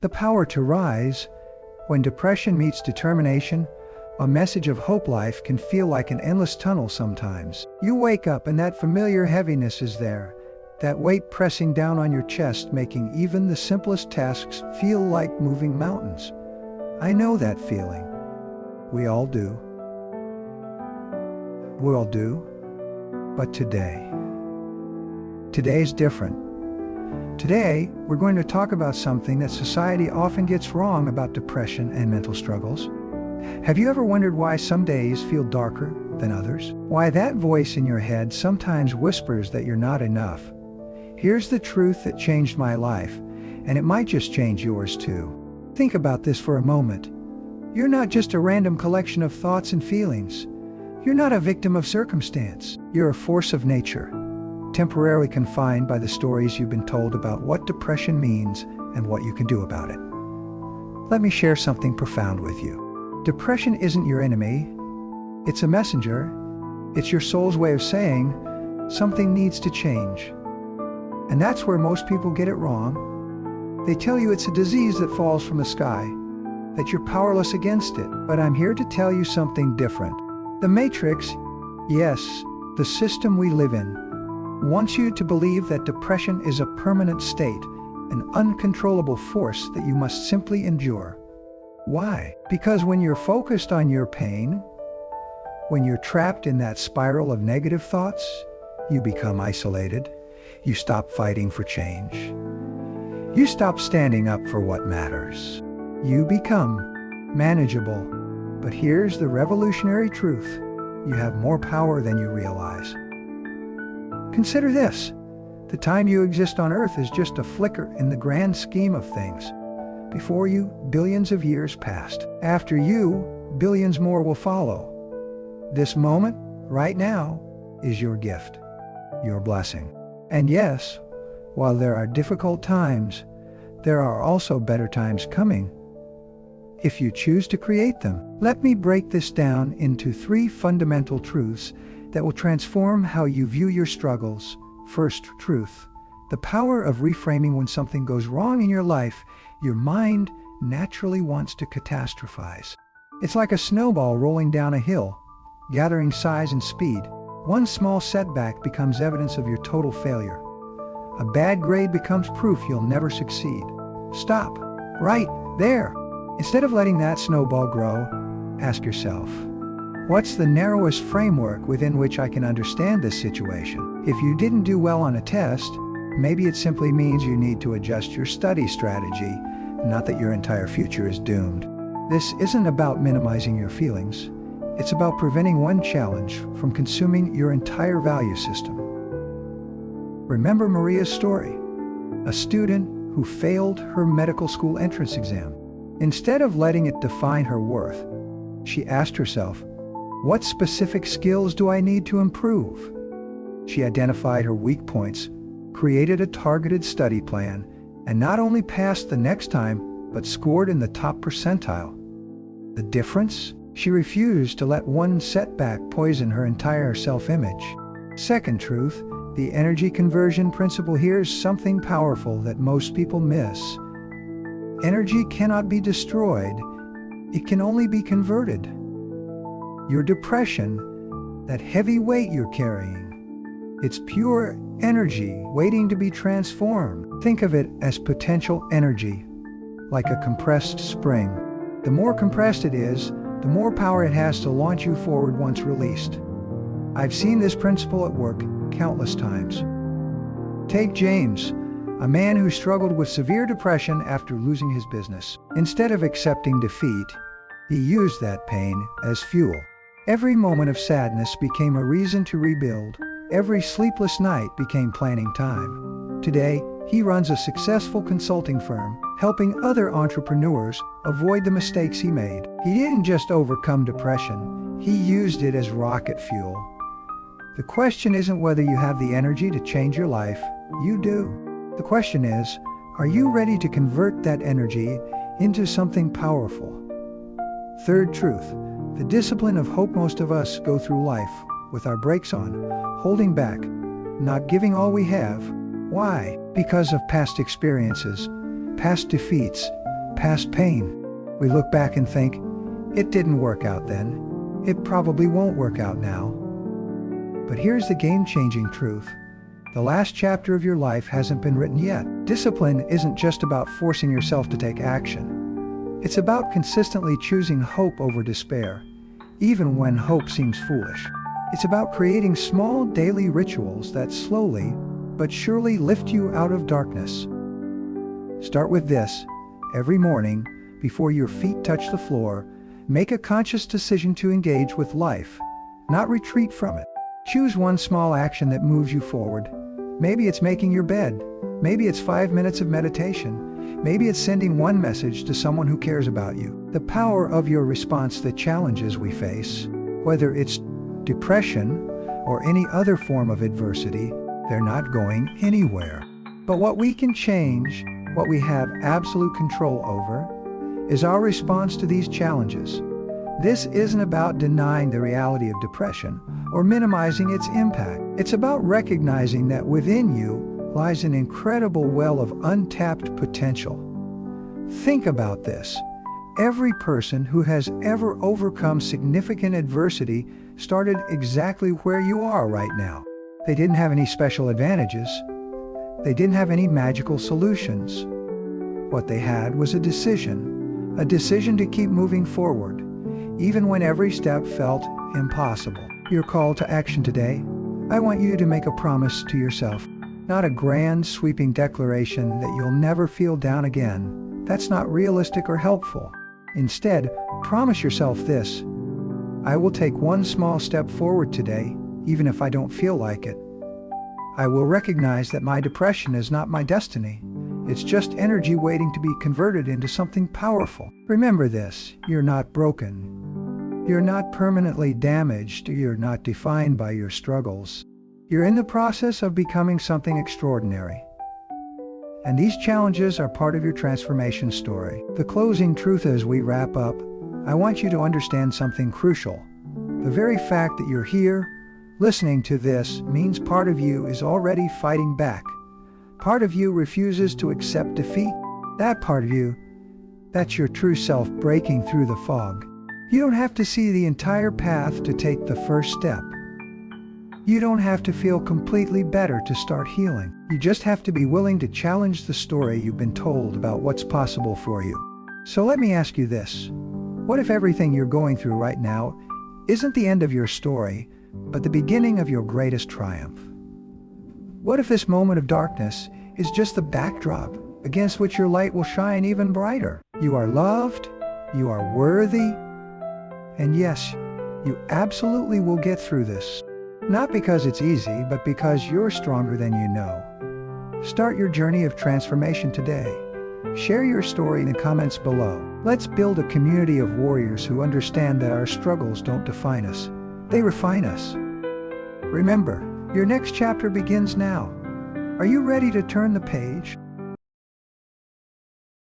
The power to rise. When depression meets determination, a message of hope. Life can feel like an endless tunnel sometimes. You wake up and that familiar heaviness is there, that weight pressing down on your chest, making even the simplest tasks feel like moving mountains. I know that feeling. We all do. We all do. But today's different. Today, we're going to talk about something that society often gets wrong about depression and mental struggles. Have you ever wondered why some days feel darker than others? Why that voice in your head sometimes whispers that you're not enough? Here's the truth that changed my life, and it might just change yours too. Think about this for a moment. You're not just a random collection of thoughts and feelings. You're not a victim of circumstance. You're a force of nature, temporarily confined by the stories you've been told about what depression means and what you can do about it. Let me share something profound with you. Depression isn't your enemy. It's a messenger. It's your soul's way of saying something needs to change. And that's where most people get it wrong. They tell you it's a disease that falls from the sky, that you're powerless against it. But I'm here to tell you something different. The Matrix, yes, the system we live in, wants you to believe that depression is a permanent state, an uncontrollable force that you must simply endure. Why? Because when you're focused on your pain, when you're trapped in that spiral of negative thoughts, you become isolated. You stop fighting for change. You stop standing up for what matters. You become manageable. But here's the revolutionary truth. You have more power than you realize. Consider this. The time you exist on Earth is just a flicker in the grand scheme of things. Before you, billions of years passed. After you, billions more will follow. This moment, right now, is your gift, your blessing. And yes, while there are difficult times, there are also better times coming, if you choose to create them. Let me break this down into 3 fundamental truths that will transform how you view your struggles. First truth, the power of reframing. When something goes wrong in your life, your mind naturally wants to catastrophize. It's like a snowball rolling down a hill, gathering size and speed. One small setback becomes evidence of your total failure. A bad grade becomes proof you'll never succeed. Stop. Right there. Instead of letting that snowball grow, ask yourself, what's the narrowest framework within which I can understand this situation? If you didn't do well on a test, maybe it simply means you need to adjust your study strategy, not that your entire future is doomed. This isn't about minimizing your feelings. It's about preventing one challenge from consuming your entire value system. Remember Maria's story, a student who failed her medical school entrance exam. Instead of letting it define her worth, she asked herself, what specific skills do I need to improve? She identified her weak points, created a targeted study plan, and not only passed the next time, but scored in the top percentile. The difference? She refused to let one setback poison her entire self-image. Second truth, the energy conversion principle. Here's something powerful that most people miss. Energy cannot be destroyed. It can only be converted. Your depression, that heavy weight you're carrying, it's pure energy waiting to be transformed. Think of it as potential energy, like a compressed spring. The more compressed it is, the more power it has to launch you forward once released. I've seen this principle at work countless times. Take James, a man who struggled with severe depression after losing his business. Instead of accepting defeat, he used that pain as fuel. Every moment of sadness became a reason to rebuild. Every sleepless night became planning time. Today, he runs a successful consulting firm, helping other entrepreneurs avoid the mistakes he made. He didn't just overcome depression, he used it as rocket fuel. The question isn't whether you have the energy to change your life. You do. The question is, are you ready to convert that energy into something powerful? Third truth, the discipline of hope. Most of us go through life with our brakes on, holding back, not giving all we have. Why? Because of past experiences, past defeats, past pain. We look back and think, it didn't work out then. It probably won't work out now. But here's the game-changing truth. The last chapter of your life hasn't been written yet. Discipline isn't just about forcing yourself to take action. It's about consistently choosing hope over despair, even when hope seems foolish. It's about creating small daily rituals that slowly but surely lift you out of darkness. Start with this. Every morning, before your feet touch the floor, make a conscious decision to engage with life, not retreat from it. Choose one small action that moves you forward. Maybe it's making your bed. Maybe it's 5 minutes of meditation. Maybe it's sending one message to someone who cares about you. The power of your response to the challenges we face, whether it's depression or any other form of adversity, they're not going anywhere. But what we can change, what we have absolute control over, is our response to these challenges. This isn't about denying the reality of depression or minimizing its impact. It's about recognizing that within you lies an incredible well of untapped potential. Think about this. Every person who has ever overcome significant adversity started exactly where you are right now. They didn't have any special advantages. They didn't have any magical solutions. What they had was a decision to keep moving forward, even when every step felt impossible. Your call to action today, I want you to make a promise to yourself. Not a grand, sweeping declaration that you'll never feel down again. That's not realistic or helpful. Instead, promise yourself this: I will take one small step forward today, even if I don't feel like it. I will recognize that my depression is not my destiny. It's just energy waiting to be converted into something powerful. Remember this: you're not broken. You're not permanently damaged. You're not defined by your struggles. You're in the process of becoming something extraordinary. And these challenges are part of your transformation story. The closing truth as we wrap up, I want you to understand something crucial. The very fact that you're here, listening to this, means part of you is already fighting back. Part of you refuses to accept defeat. That part of you, that's your true self breaking through the fog. You don't have to see the entire path to take the first step. You don't have to feel completely better to start healing. You just have to be willing to challenge the story you've been told about what's possible for you. So let me ask you this. What if everything you're going through right now isn't the end of your story, but the beginning of your greatest triumph? What if this moment of darkness is just the backdrop against which your light will shine even brighter? You are loved, you are worthy, and yes, you absolutely will get through this. Not because it's easy, but because you're stronger than you know. Start your journey of transformation today. Share your story in the comments below. Let's build a community of warriors who understand that our struggles don't define us. They refine us. Remember, your next chapter begins now. Are you ready to turn the page?